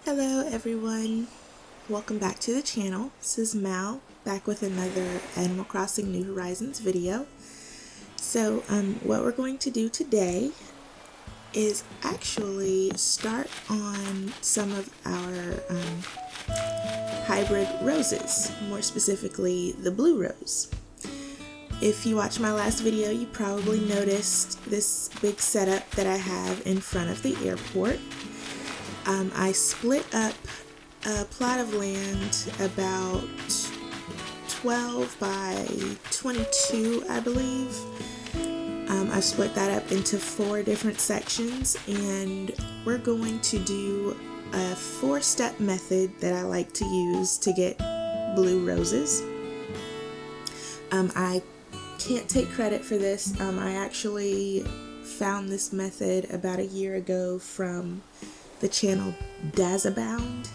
Hello everyone, welcome back to the channel. This is Mal, back with another Animal Crossing New Horizons video. So what we're going to do today is actually start on some of our hybrid roses, more specifically the blue rose. If you watched my last video, you probably noticed this big setup that I have in front of the airport. I split up a plot of land about 12 by 22, I believe. I've split that up into 4 different sections, and we're going to do a 4-step method that I like to use to get blue roses. I can't take credit for this. I actually found this method about a year ago from the channel DazzaBound,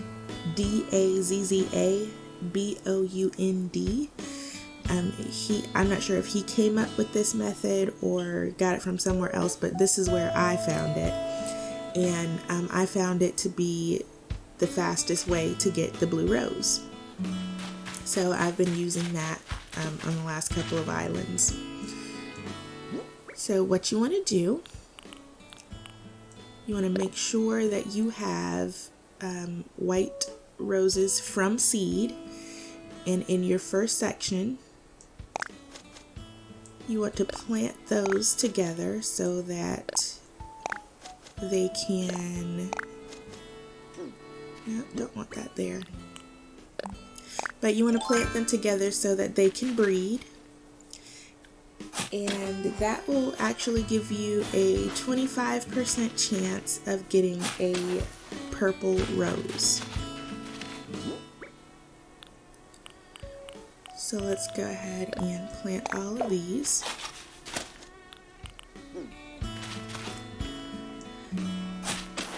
DazzaBound. I'm not sure if he came up with this method or got it from somewhere else, but this is where I found it, and I found it to be the fastest way to get the blue rose. So I've been using that on the last couple of islands. So what you want to do, you want to make sure that you have white roses from seed, and in your first section you want to plant those together so that they can, no, don't want that there, but you want to plant them together so that they can breed. And that will actually give you a 25% chance of getting a purple rose. So let's go ahead and plant all of these.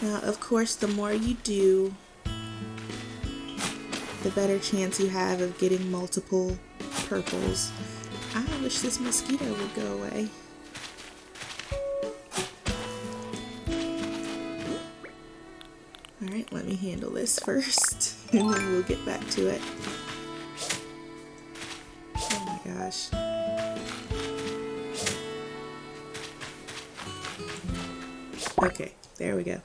Now, of course, the more you do, the better chance you have of getting multiple purples. I wish this mosquito would go away. Alright, let me handle this first, and then we'll get back to it. Oh my gosh. Okay, there we go.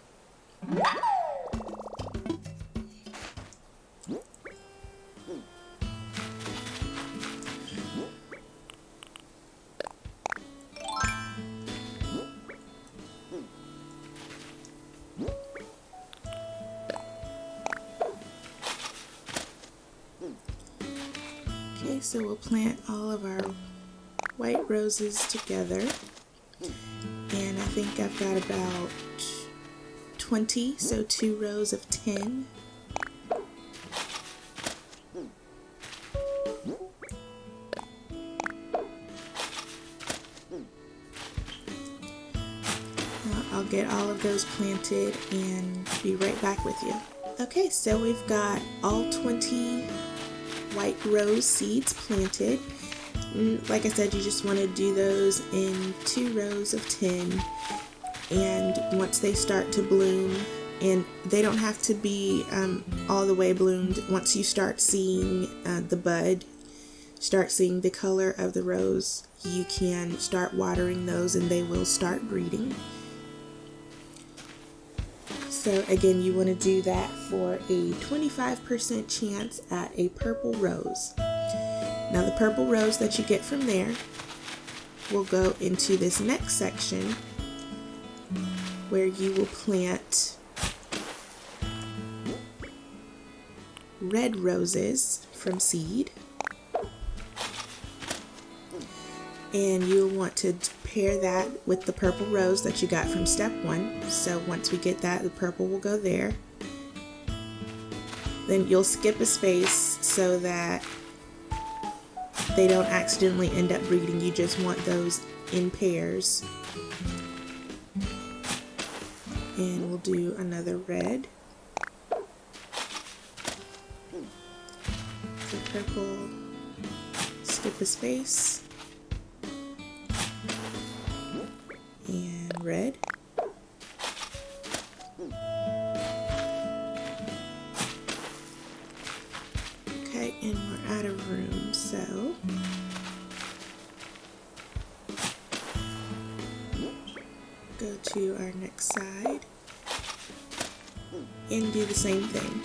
Okay, so we'll plant all of our white roses together, and I think I've got about 20, so 2 rows of 10. I'll get all of those planted and be right back with you. Okay, so we've got all 20 white rose seeds planted. Like I said, you just want to do those in 2 rows of 10, and once they start to bloom, and they don't have to be all the way bloomed, once you start seeing the bud, start seeing the color of the rose, you can start watering those and they will start breeding. So again, you want to do that for a 25% chance at a purple rose. Now the purple rose that you get from there will go into this next section where you will plant red roses from seed. And you'll want to pair that with the purple rose that you got from step 1. So once we get that, the purple will go there. Then you'll skip a space so that they don't accidentally end up breeding. You just want those in pairs. And we'll do another red. So purple, skip a space. And red. And we're out of room, so go to our next side and do the same thing.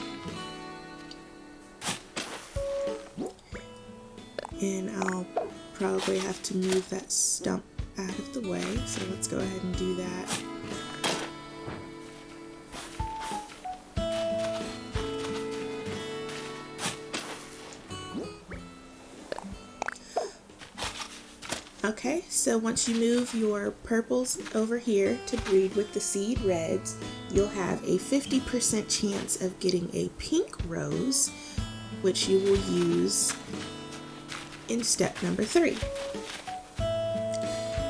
And I'll probably have to move that stump out of the way, so let's go ahead and do that. Okay, so once you move your purples over here to breed with the seed reds, you'll have a 50% chance of getting a pink rose, which you will use in step number 3.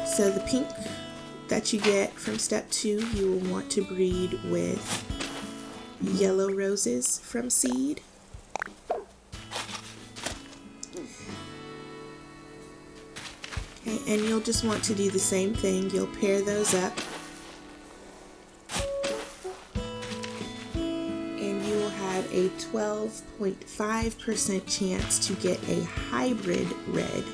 So the pink that you get from step 2, you will want to breed with yellow roses from seed. Okay, and you'll just want to do the same thing. You'll pair those up. And you will have a 12.5% chance to get a hybrid red.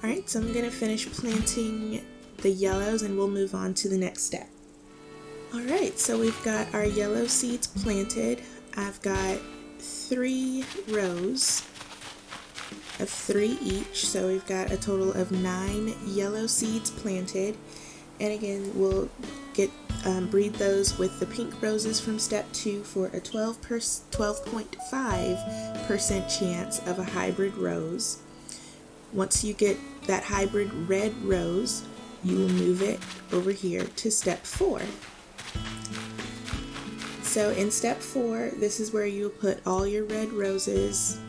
Alright, so I'm going to finish planting the yellows and we'll move on to the next step. Alright, so we've got our yellow seeds planted. I've got 3 rows of 3 each, so we've got a total of 9 yellow seeds planted. And again, we'll get breed those with the pink roses from step 2 for a 12.5% chance of a hybrid rose. Once you get that hybrid red rose, you will move it over here to step 4. So in step 4, this is where you put all your red roses.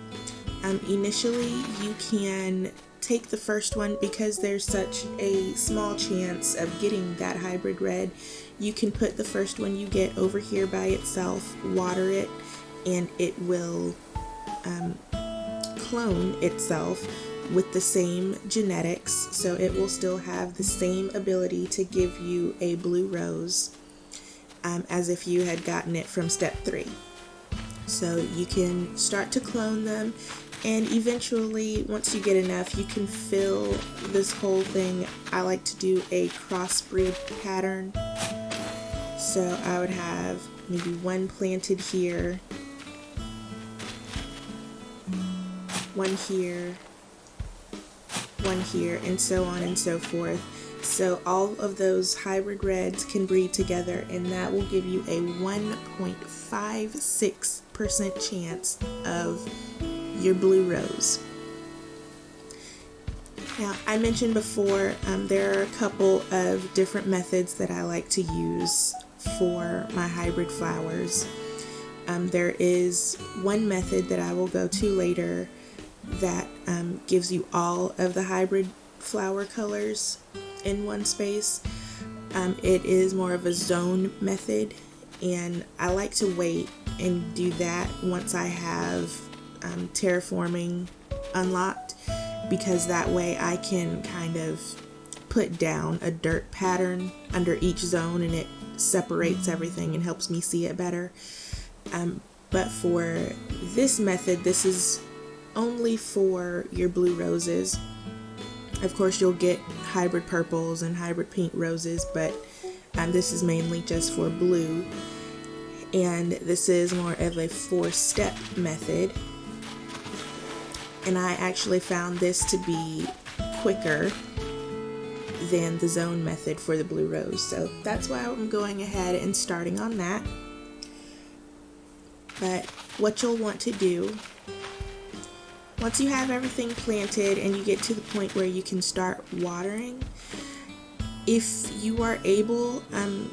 Initially, you can take the first one because there's such a small chance of getting that hybrid red. You can put the first one you get over here by itself, water it, and it will clone itself with the same genetics, so it will still have the same ability to give you a blue rose as if you had gotten it from step 3. So you can start to clone them, and eventually, once you get enough, you can fill this whole thing. I like to do a crossbreed pattern, so I would have maybe one planted here, one here, one here, and so on and so forth. So all of those hybrid reds can breed together, and that will give you a 1.56% chance of your blue rose. Now, I mentioned before there are a couple of different methods that I like to use for my hybrid flowers. There is one method that I will go to later that gives you all of the hybrid flower colors in one space. It is more of a zone method, and I like to wait and do that once I have terraforming unlocked, because that way I can kind of put down a dirt pattern under each zone and it separates everything and helps me see it better. But for this method, this is only for your blue roses. Of course, you'll get hybrid purples and hybrid pink roses, but this is mainly just for blue. And this is more of a 4-step method. And I actually found this to be quicker than the zone method for the blue rose. So that's why I'm going ahead and starting on that. But what you'll want to do, once you have everything planted and you get to the point where you can start watering, if you are able,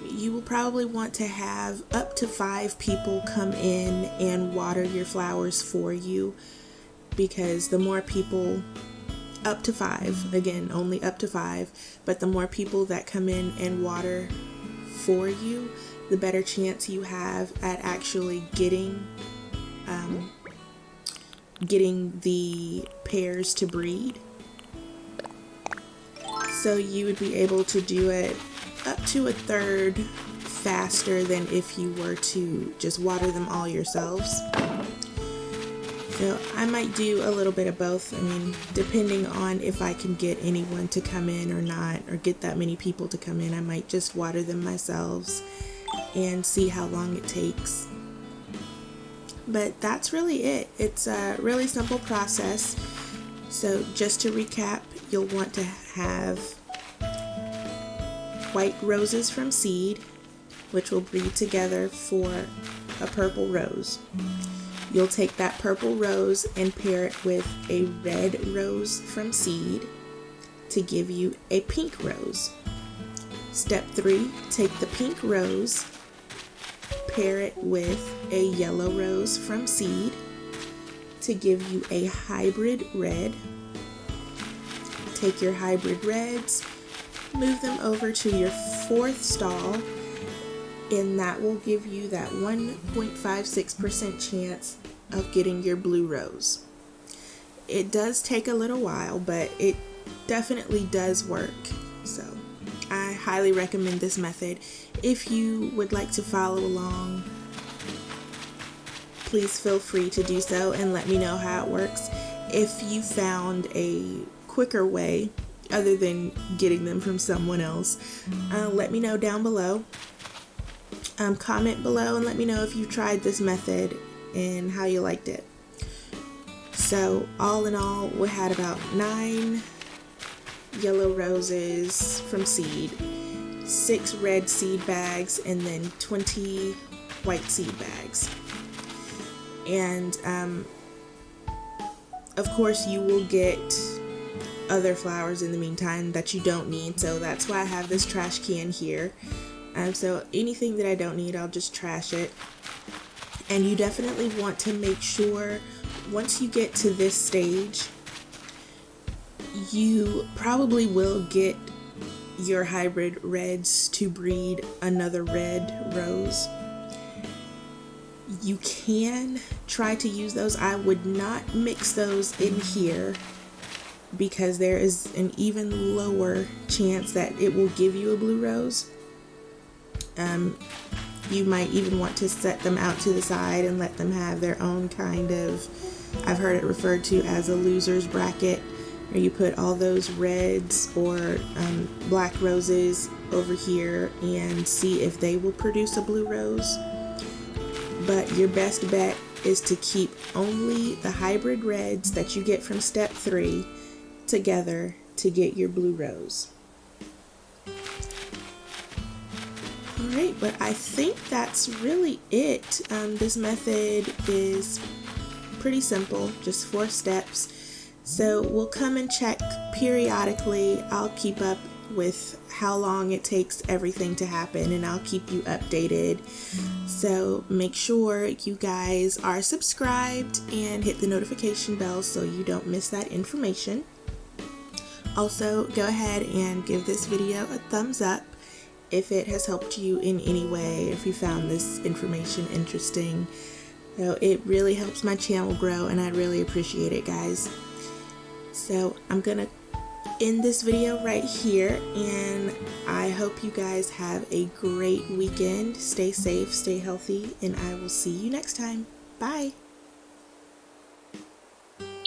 you will probably want to have up to 5 people come in and water your flowers for you, because the more people, up to 5, again, only up to 5, but the more people that come in and water for you, the better chance you have at actually getting the pairs to breed. So you would be able to do it up to a third faster than if you were to just water them all yourselves. So I might do a little bit of both. I mean, depending on if I can get anyone to come in or not, or get that many people to come in, I might just water them myself and see how long it takes. But that's really it. It's a really simple process. So just to recap, you'll want to have white roses from seed, which will breed together for a purple rose. You'll take that purple rose and pair it with a red rose from seed to give you a pink rose. Step 3, take the pink rose, pair it with a yellow rose from seed to give you a hybrid red. Take your hybrid reds, move them over to your 4th stall, and that will give you that 1.56% chance of getting your blue rose. It does take a little while, but it definitely does work. So I highly recommend this method. If you would like to follow along, please feel free to do so and let me know how it works. If you found a quicker way other than getting them from someone else, let me know down below. Comment below and let me know if you tried this method and how you liked it. So all in all, we had about 9 yellow roses from seed, 6 red seed bags, and then 20 white seed bags. And of course you will get other flowers in the meantime that you don't need, so that's why I have this trash can here. So anything that I don't need, I'll just trash it. And you definitely want to make sure once you get to this stage, you probably will get your hybrid reds to breed another red rose. You can try to use those. I would not mix those in here because there is an even lower chance that it will give you a blue rose. You might even want to set them out to the side and let them have their own kind of, I've heard it referred to as a loser's bracket, where you put all those reds or black roses over here and see if they will produce a blue rose. But your best bet is to keep only the hybrid reds that you get from step 3 together to get your blue rose. Alright, but I think that's really it. This method is pretty simple, just 4 steps. So we'll come and check periodically. I'll keep up with how long it takes everything to happen, and I'll keep you updated. So make sure you guys are subscribed and hit the notification bell so you don't miss that information. Also, go ahead and give this video a thumbs up if it has helped you in any way, if you found this information interesting. So it really helps my channel grow, and I really appreciate it, guys. So I'm gonna end this video right here, and I hope you guys have a great weekend. Stay safe, stay healthy, and I will see you next time. Bye.